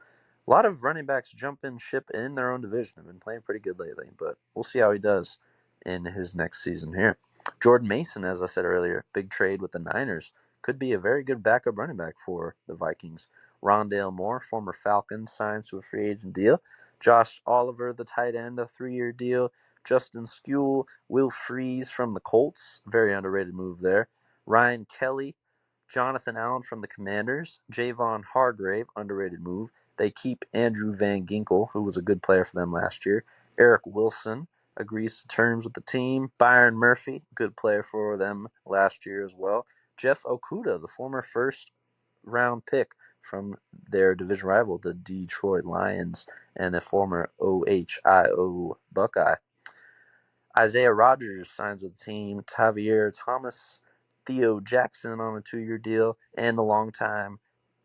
A lot of running backs jump in ship in their own division. Have been playing pretty good lately, but we'll see how he does in his next season here. Jordan Mason, as I said earlier, big trade with the Niners. Could be a very good backup running back for the Vikings. Rondale Moore, former Falcon, signs to a free agent deal. Josh Oliver, the tight end, a 3-year deal. Justin Skule, Will Freeze from the Colts. Very underrated move there. Ryan Kelly, Jonathan Allen from the Commanders. Javon Hargrave, underrated move. They keep Andrew Van Ginkel, who was a good player for them last year. Eric Wilson agrees to terms with the team. Byron Murphy, good player for them last year as well. Jeff Okudah, the former first-round pick from their division rival, the Detroit Lions, and a former OHIO Buckeye. Isaiah Rodgers signs with the team. Tavier Thomas, Theo Jackson on a 2-year deal, and the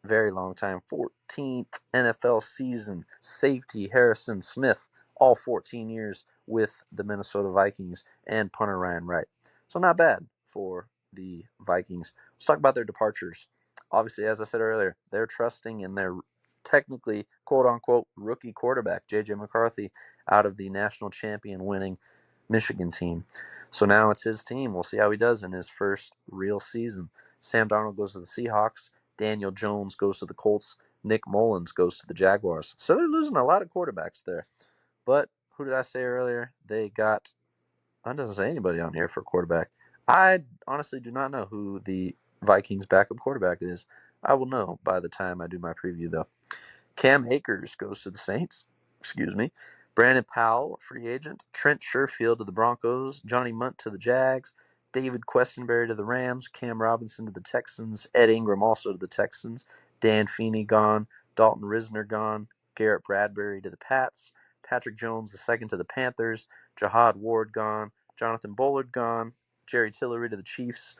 very long time, 14th NFL season safety Harrison Smith, all 14 years with the Minnesota Vikings, and punter Ryan Wright. So not bad for the Vikings. Let's talk about their departures. Obviously, as I said earlier, they're trusting in their technically, quote-unquote, rookie quarterback, J.J. McCarthy, out of the national champion winning Michigan team. So now it's his team. We'll see how he does in his first real season. Sam Darnold goes to the Seahawks. Daniel Jones goes to the Colts. Nick Mullins goes to the Jaguars. So they're losing a lot of quarterbacks there. But who did I say earlier? They got, I doesn't say anybody on here for quarterback. I honestly do not know who the Vikings backup quarterback is. I will know by the time I do my preview, though. Cam Akers goes to the Saints. Brandon Powell, free agent. Trent Sherfield to the Broncos. Johnny Munt to the Jags. David Questenberry to the Rams, Cam Robinson to the Texans, Ed Ingram also to the Texans, Dan Feeney gone, Dalton Risner gone, Garrett Bradbury to the Pats, Patrick Jones II to the Panthers, Jahad Ward gone, Jonathan Bullard gone, Jerry Tillery to the Chiefs,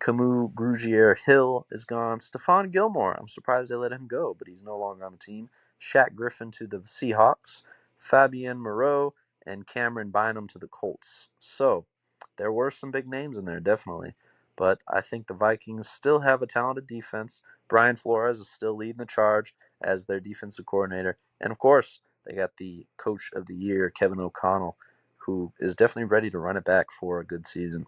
Camus Grugier-Hill is gone. Stephon Gilmore, I'm surprised they let him go, but he's no longer on the team. Shaq Griffin to the Seahawks, Fabian Moreau, and Cameron Bynum to the Colts. So, there were some big names in there, definitely. But I think the Vikings still have a talented defense. Brian Flores is still leading the charge as their defensive coordinator. And of course, they got the coach of the year, Kevin O'Connell, who is definitely ready to run it back for a good season.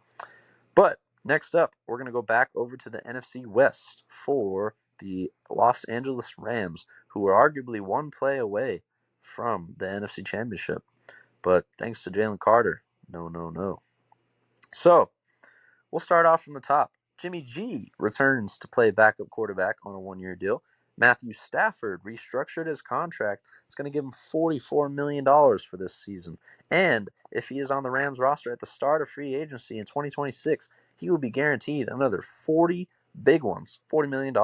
But next up, we're going to go back over to the NFC West for the Los Angeles Rams, who are arguably one play away from the NFC Championship. But thanks to Jalen Carter, no. So, we'll start off from the top. Jimmy G returns to play backup quarterback on a one-year deal. Matthew Stafford restructured his contract. It's going to give him $44 million for this season. And if he is on the Rams roster at the start of free agency in 2026, he will be guaranteed another 40 big ones, $40 million.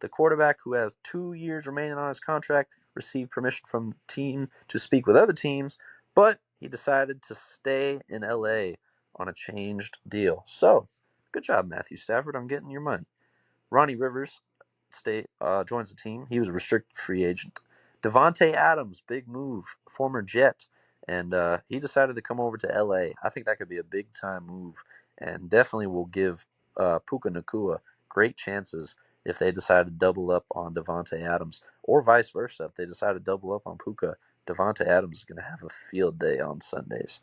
The quarterback, who has 2 years remaining on his contract, received permission from the team to speak with other teams, but he decided to stay in LA on a changed deal. So, good job, Matthew Stafford, on getting your money. Ronnie Rivers joins the team. He was a restricted free agent. Devontae Adams, big move, former Jet, and he decided to come over to LA. I think that could be a big-time move, and definitely will give Puka Nacua great chances if they decide to double up on Devontae Adams, or vice versa. If they decide to double up on Puka, Devontae Adams is going to have a field day on Sundays.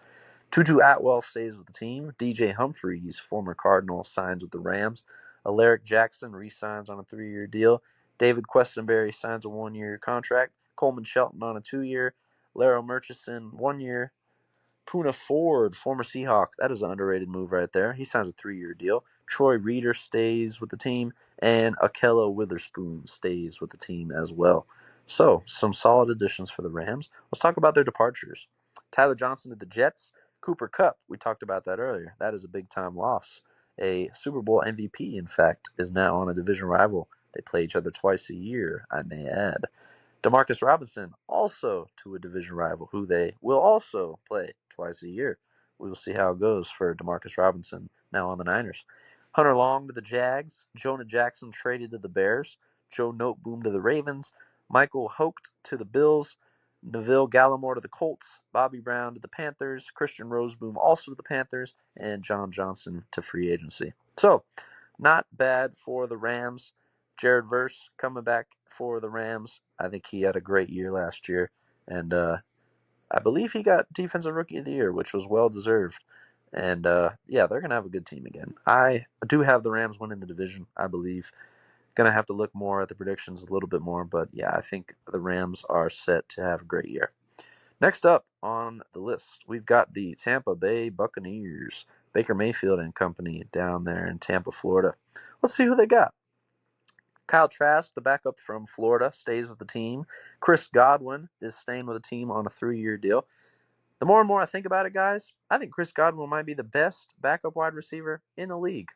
Tutu Atwell stays with the team. DJ Humphries, former Cardinal, signs with the Rams. Alaric Jackson re-signs on a 3-year deal. David Questenberry signs a 1-year contract. Coleman Shelton on a 2-year. Laro Murchison, 1 year. Poona Ford, former Seahawk. That is an underrated move right there. He signs a 3-year deal. Troy Reeder stays with the team. And Akello Witherspoon stays with the team as well. So, some solid additions for the Rams. Let's talk about their departures. Tyler Johnson to the Jets. Cooper Kupp, we talked about that earlier. That is a big-time loss. A Super Bowl MVP, in fact, is now on a division rival. They play each other twice a year, I may add. Demarcus Robinson, also to a division rival, who they will also play twice a year. We will see how it goes for Demarcus Robinson, now on the Niners. Hunter Long to the Jags. Jonah Jackson traded to the Bears. Joe Noteboom to the Ravens. Michael Hoke to the Bills. Neville Gallimore to the Colts, Bobby Brown to the Panthers, Christian Roseboom also to the Panthers, and John Johnson to free agency. So, not bad for the Rams. Jared Verse coming back for the Rams. I think he had a great year last year, and I believe he got Defensive Rookie of the Year, which was well deserved. And yeah, they're going to have a good team again. I do have the Rams winning the division, I believe. Gonna have to look more at the predictions a little bit more, but yeah, I think the Rams are set to have a great year. Next up on the list, we've got the Tampa Bay Buccaneers, Baker Mayfield and company down there in Tampa, Florida. Let's see who they got. Kyle Trask, the backup from Florida, stays with the team. Chris Godwin is staying with the team on a 3-year deal. The more and more I think about it, guys, I think Chris Godwin might be the best backup wide receiver in the league.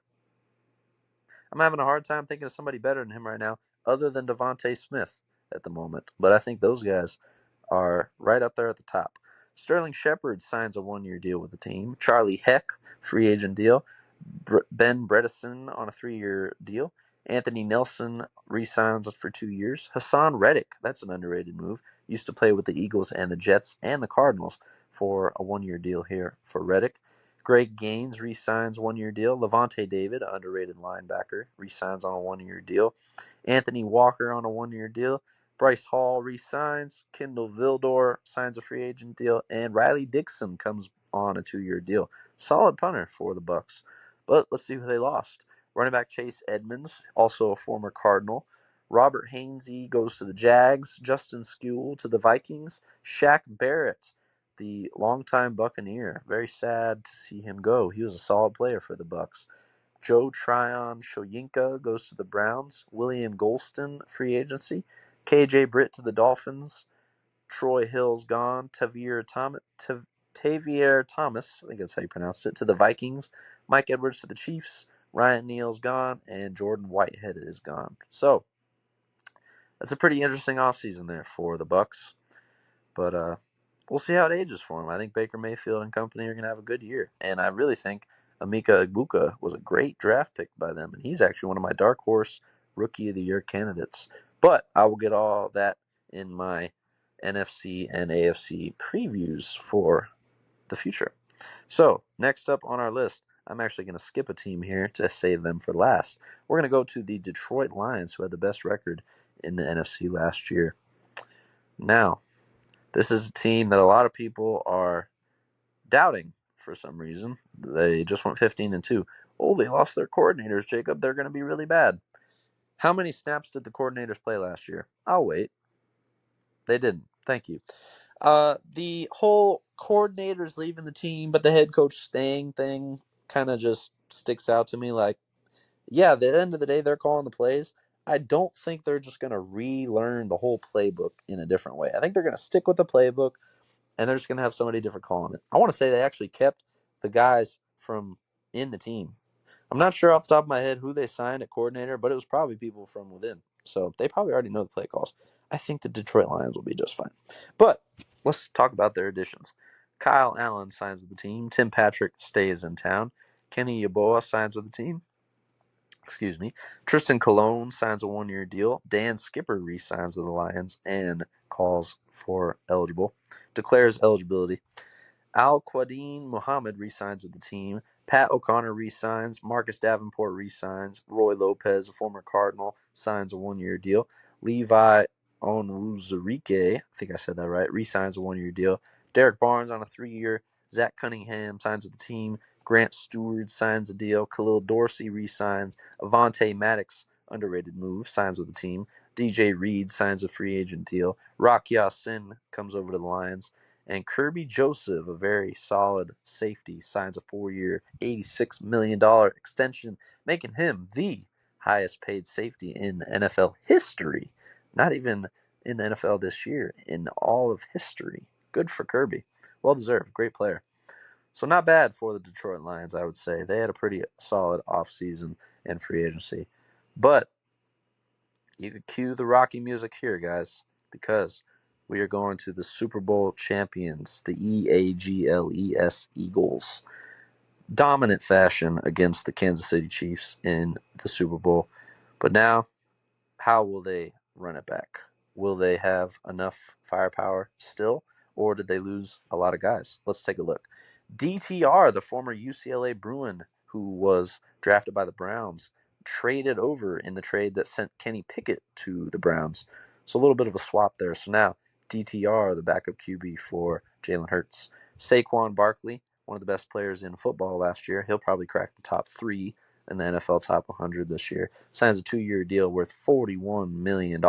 I'm having a hard time thinking of somebody better than him right now, other than Devontae Smith at the moment. But I think those guys are right up there at the top. Sterling Shepard signs a 1-year deal with the team. Charlie Heck, free agent deal. Ben Bredesen on a 3-year deal. Anthony Nelson re-signs for 2 years. Hassan Reddick, that's an underrated move. Used to play with the Eagles and the Jets and the Cardinals for a 1-year deal here for Reddick. Greg Gaines re-signs 1-year deal. Levante David, underrated linebacker, re-signs on a 1-year deal. Anthony Walker on a 1-year deal. Bryce Hall re-signs. Kendall Vildor signs a free agent deal. And Riley Dixon comes on a 2-year deal. Solid punter for the Bucs. But let's see who they lost. Running back Chase Edmonds, also a former Cardinal. Robert Hainsey goes to the Jags. Justin Skule to the Vikings. Shaq Barrett, the longtime Buccaneer. Very sad to see him go. He was a solid player for the Bucs. Joe Tryon Shoyinka goes to the Browns. William Golston, free agency. KJ Britt to the Dolphins. Troy Hill's gone. Tavier Thomas, I think that's how you pronounce it, to the Vikings. Mike Edwards to the Chiefs. Ryan Neal's gone, and Jordan Whitehead is gone. So that's a pretty interesting offseason there for the Bucks. But we'll see how it ages for him. I think Baker Mayfield and company are going to have a good year. And I really think Emeka Egbuka was a great draft pick by them. And he's actually one of my dark horse rookie of the year candidates. But I will get all that in my NFC and AFC previews for the future. So next up on our list, I'm actually going to skip a team here to save them for last. We're going to go to the Detroit Lions, who had the best record in the NFC last year. Now, this is a team that a lot of people are doubting for some reason. They just went 15-2. Oh, they lost their coordinators, Jacob. They're going to be really bad. How many snaps did the coordinators play last year? I'll wait. They didn't. Thank you. The whole coordinators leaving the team, but the head coach staying thing kind of just sticks out to me. Like, yeah, at the end of the day, they're calling the plays. I don't think they're just going to relearn the whole playbook in a different way. I think they're going to stick with the playbook, and they're just going to have somebody different calling it. I want to say they actually kept the guys from in the team. I'm not sure off the top of my head who they signed at coordinator, but it was probably people from within. So they probably already know the play calls. I think the Detroit Lions will be just fine. But let's talk about their additions. Kyle Allen signs with the team. Tim Patrick stays in town. Kenny Yeboah signs with the team. Excuse me. Tristan Colon signs a one-year deal. Dan Skipper re-signs with the Lions and calls for declares eligibility. Al-Quadin Muhammad re-signs with the team. Pat O'Connor re-signs. Marcus Davenport re-signs. Roy Lopez, a former Cardinal, signs a one-year deal. Levi Onwuzurike, I think I said that right, re-signs a one-year deal. Derek Barnes on a 3-year. Zach Cunningham signs with the team. Grant Stewart signs a deal. Khalil Dorsey re-signs. Avonte Maddox, underrated move, signs with the team. DJ Reed signs a free agent deal. Rock Ya-Sin comes over to the Lions. And Kirby Joseph, a very solid safety, signs a 4-year, $86 million extension, making him the highest paid safety in NFL history. Not even in the NFL this year, in all of history. Good for Kirby. Well deserved. Great player. So not bad for the Detroit Lions, I would say. They had a pretty solid offseason and free agency. But you could cue the Rocky music here, guys, because we are going to the Super Bowl champions, the Eagles. Dominant fashion against the Kansas City Chiefs in the Super Bowl. But now, how will they run it back? Will they have enough firepower still, or did they lose a lot of guys? Let's take a look. DTR, the former UCLA Bruin who was drafted by the Browns, traded over in the trade that sent Kenny Pickett to the Browns. So a little bit of a swap there. So now DTR, the backup QB for Jalen Hurts. Saquon Barkley, one of the best players in football last year. He'll probably crack the top 3 in the NFL top 100 this year. Signs a 2-year deal worth $41 million.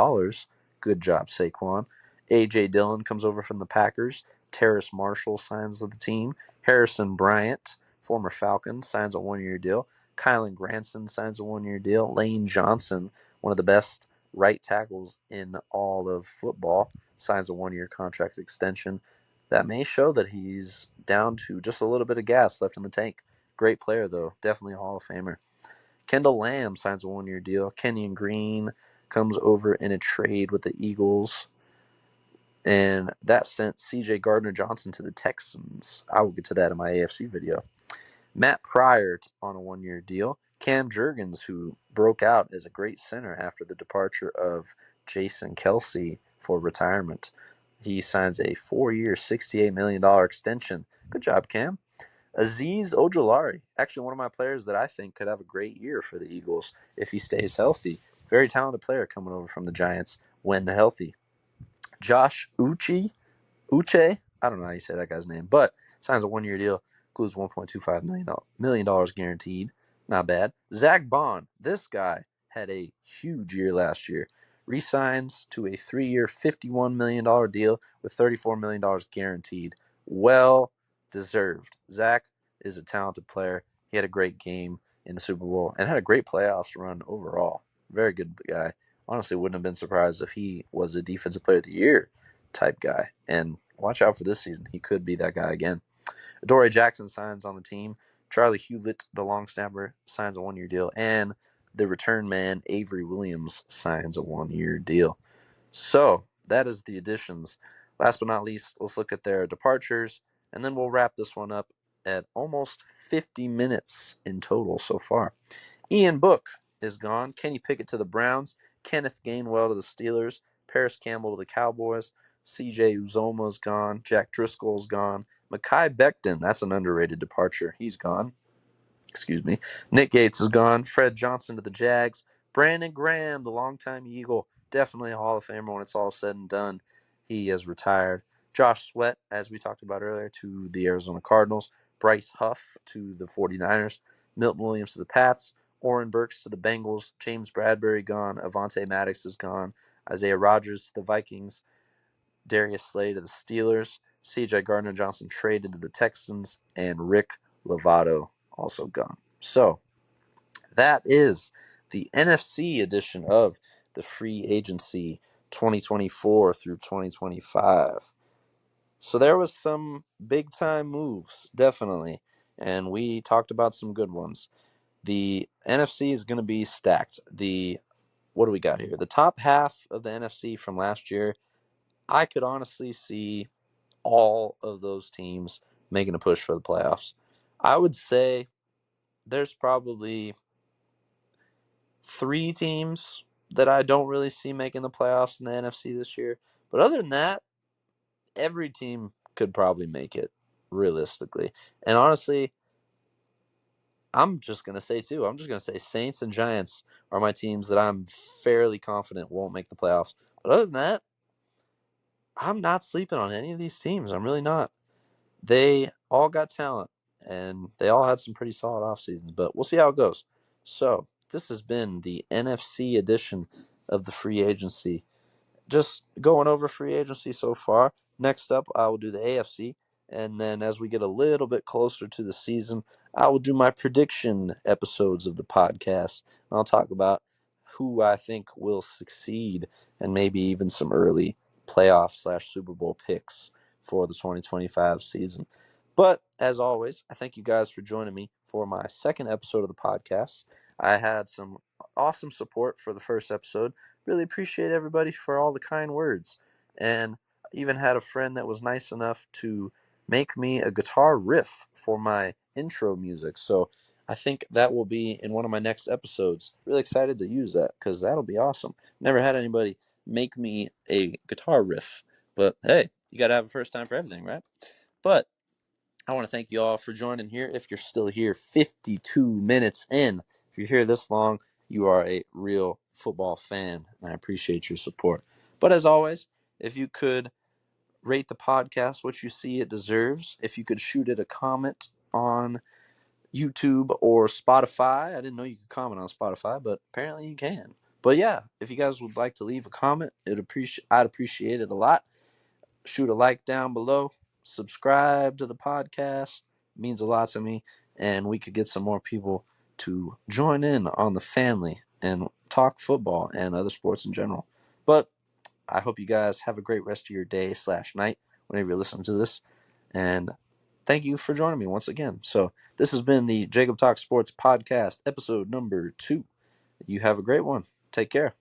Good job, Saquon. A.J. Dillon comes over from the Packers. Terrace Marshall signs with the team. Harrison Bryant, former Falcon, signs a 1-year deal. Kylan Granson signs a 1-year deal. Lane Johnson, one of the best right tackles in all of football, signs a 1-year contract extension. That may show that he's down to just a little bit of gas left in the tank. Great player, though. Definitely a Hall of Famer. Kendall Lamb signs a 1-year deal. Kenyon Green comes over in a trade with the Eagles. And that sent C.J. Gardner-Johnson to the Texans. I will get to that in my AFC video. Matt Pryor on a 1-year deal. Cam Jurgens, who broke out as a great center after the departure of Jason Kelsey for retirement. He signs a 4-year, $68 million extension. Good job, Cam. Azeez Ojulari, actually one of my players that I think could have a great year for the Eagles if he stays healthy. Very talented player coming over from the Giants when healthy. Josh Uche, I don't know how you say that guy's name, but signs a 1-year deal, includes $1.25 million guaranteed. Not bad. Zach Bond, this guy had a huge year last year. Resigns to a 3-year, $51 million deal with $34 million guaranteed. Well deserved. Zach is a talented player. He had a great game in the Super Bowl and had a great playoffs run overall. Very good guy. Honestly, wouldn't have been surprised if he was a defensive player of the year type guy. And watch out for this season. He could be that guy again. Adoree Jackson signs on the team. Charlie Hewlett, the long snapper, signs a 1-year deal. And the return man, Avery Williams, signs a 1-year deal. So that is the additions. Last but not least, let's look at their departures, and then we'll wrap this one up at almost 50 minutes in total so far. Ian Book is gone. Kenny Pickett to the Browns. Kenneth Gainwell to the Steelers. Paris Campbell to the Cowboys. C.J. Uzoma's gone. Jack Driscoll's gone. Mekhi Becton, that's an underrated departure. He's gone. Excuse me. Nick Gates is gone. Fred Johnson to the Jags. Brandon Graham, the longtime Eagle, definitely a Hall of Famer when it's all said and done. He has retired. Josh Sweat, as we talked about earlier, to the Arizona Cardinals. Bryce Huff to the 49ers. Milton Williams to the Pats. Oren Burks to the Bengals. James Bradbury gone. Avonte Maddox is gone. Isaiah Rodgers to the Vikings. Darius Slay to the Steelers. C.J. Gardner-Johnson traded to the Texans. And Rick Lovato also gone. So that is the NFC edition of the free agency 2024 through 2025. So there was some big time moves, definitely, and we talked about some good ones. The NFC is going to be stacked. What do we got here? The top half of the NFC from last year, I could honestly see all of those teams making a push for the playoffs. I would say there's probably 3 teams that I don't really see making the playoffs in the NFC this year. But other than that, every team could probably make it realistically. And honestly, I'm just going to say too, I'm just going to say Saints and Giants are my teams that I'm fairly confident won't make the playoffs. But other than that, I'm not sleeping on any of these teams. I'm really not. They all got talent, and they all had some pretty solid off seasons, but we'll see how it goes. So this has been the NFC edition of the free agency. Just going over free agency so far. Next up, I will do the AFC, and then as we get a little bit closer to the season, I will do my prediction episodes of the podcast. And I'll talk about who I think will succeed and maybe even some early playoff/Super Bowl picks for the 2025 season. But as always, I thank you guys for joining me for my second episode of the podcast. I had some awesome support for the first episode. Really appreciate everybody for all the kind words. And I even had a friend that was nice enough to make me a guitar riff for my intro music. So I think that will be in one of my next episodes. Really excited to use that because that'll be awesome. Never had anybody make me a guitar riff. But hey, you got to have a first time for everything, right? But I want to thank you all for joining here. If you're still here 52 minutes in, if you're here this long, you are a real football fan, and I appreciate your support. But as always, if you could rate the podcast what you see it deserves, if you could shoot it a comment on YouTube or Spotify. I didn't know you could comment on Spotify, but apparently you can. But yeah, if you guys would like to leave a comment, I'd appreciate it a lot. Shoot a like down below, subscribe to the podcast. It means a lot to me, and we could get some more people to join in on the family and talk football and other sports in general. But I hope you guys have a great rest of your day/night whenever you're listening to this, and thank you for joining me once again. So this has been the Jacob Talk Sports Podcast, episode number 2. You have a great one. Take care.